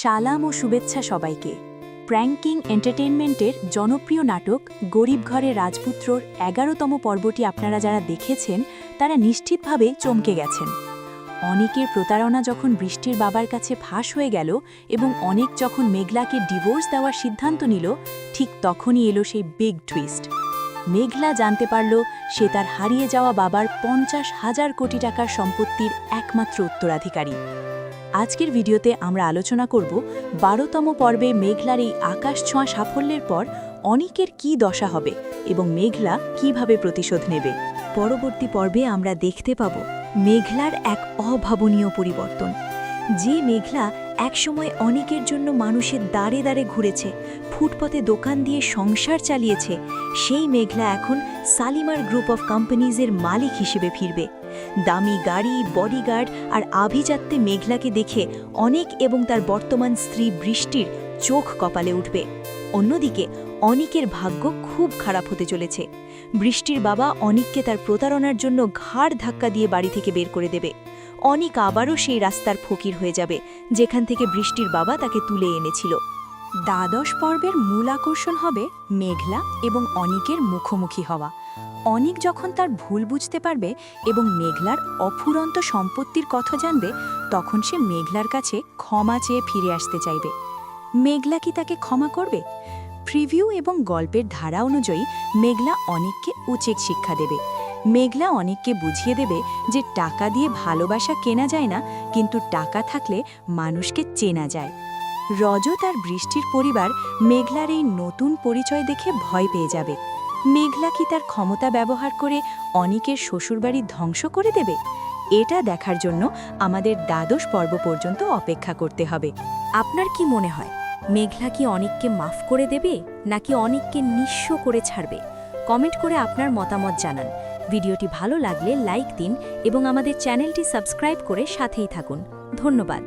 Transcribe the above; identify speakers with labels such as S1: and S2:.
S1: সালাম ও শুভেচ্ছা সবাইকে। প্র্যাঙ্কিং এন্টারটেইনমেন্টের জনপ্রিয় নাটক গরিব ঘরের রাজপুত্রর ১১তম পর্বটি আপনারা যারা দেখেছেন তারা নিশ্চিতভাবে চমকে গেছেন। অনেকের প্রতারণা যখন বৃষ্টির বাবার কাছে ফাঁস হয়ে গেল এবং অনেক যখন মেঘলাকে ডিভোর্স দেওয়ার সিদ্ধান্ত নিল, ঠিক তখনই এলো সেই বিগ টুইস্ট। মেঘলা জানতে পারল সে তার হারিয়ে যাওয়া বাবার ৫০,০০০ কোটি টাকার সম্পত্তির একমাত্র উত্তরাধিকারী। আজকের ভিডিওতে আমরা আলোচনা করব ১২তম পর্বে মেঘলার এই আকাশ ছোঁয়া সাফল্যের পর অনেকের কী দশা হবে এবং মেঘলা কিভাবে প্রতিশোধ নেবে। পরবর্তী পর্বে আমরা দেখতে পাব মেঘলার এক অভাবনীয় পরিবর্তন। যে মেঘলা একসময় অনেকের জন্য মানুষের দাঁড়ে দাঁড়ে ঘুরেছে, ফুটপথে দোকান দিয়ে সংসার চালিয়েছে, সেই মেঘলা এখন সালিমার গ্রুপ অফ কোম্পানিজের মালিক হিসেবে ফিরবে। দামি গাড়ি, বডিগার্ড আর আভিজাত্যে মেঘলাকে দেখে অনেক এবং তার বর্তমান স্ত্রী বৃষ্টির চোখ কপালে উঠবে। অন্যদিকে অনিকের ভাগ্য খুব খারাপ হতে চলেছে। বৃষ্টির বাবা অনিককে তার প্রতারণার জন্য ঘাড় ধাক্কা দিয়ে বাড়ি থেকে বের করে দেবে। অনিক আবারও সেই রাস্তার ফকির হয়ে যাবে যেখান থেকে বৃষ্টির বাবা তাকে তুলে এনেছিল। দ্বাদশ পর্বের মূল আকর্ষণ হবে মেঘলা এবং অনিকের মুখোমুখি হওয়া। অনিক যখন তার ভুল বুঝতে পারবে এবং মেঘলার অফুরন্ত সম্পত্তির কথা জানবে, তখন সে মেঘলার কাছে ক্ষমা চেয়ে ফিরে আসতে চাইবে। মেঘলা কি তাকে ক্ষমা করবে? প্রিভিউ এবং গল্পের ধারা অনুযায়ী মেঘলা অনিককে উচিত শিক্ষা দেবে। মেঘলা অনিককে বুঝিয়ে দেবে যে টাকা দিয়ে ভালোবাসা কেনা যায় না, কিন্তু টাকা থাকলে মানুষকে চেনা যায়। রজত আর বৃষ্টির পরিবার মেঘলার এই নতুন পরিচয় দেখে ভয় পেয়ে যাবে। মেঘলা কি তার ক্ষমতা ব্যবহার করে অনিকের শ্বশুরবাড়ি ধ্বংস করে দেবে? এটা দেখার জন্য আমাদের দ্বাদশ পর্ব পর্যন্ত অপেক্ষা করতে হবে। আপনার কি মনে হয়, মেঘলা কি অনিককে মাফ করে দেবে নাকি অনিককে নিঃস্ব করে ছাড়বে? কমেন্ট করে আপনার মতামত জানান। ভিডিওটি ভালো লাগলে লাইক দিন এবং আমাদের চ্যানেলটি সাবস্ক্রাইব করে সাথেই থাকুন। ধন্যবাদ।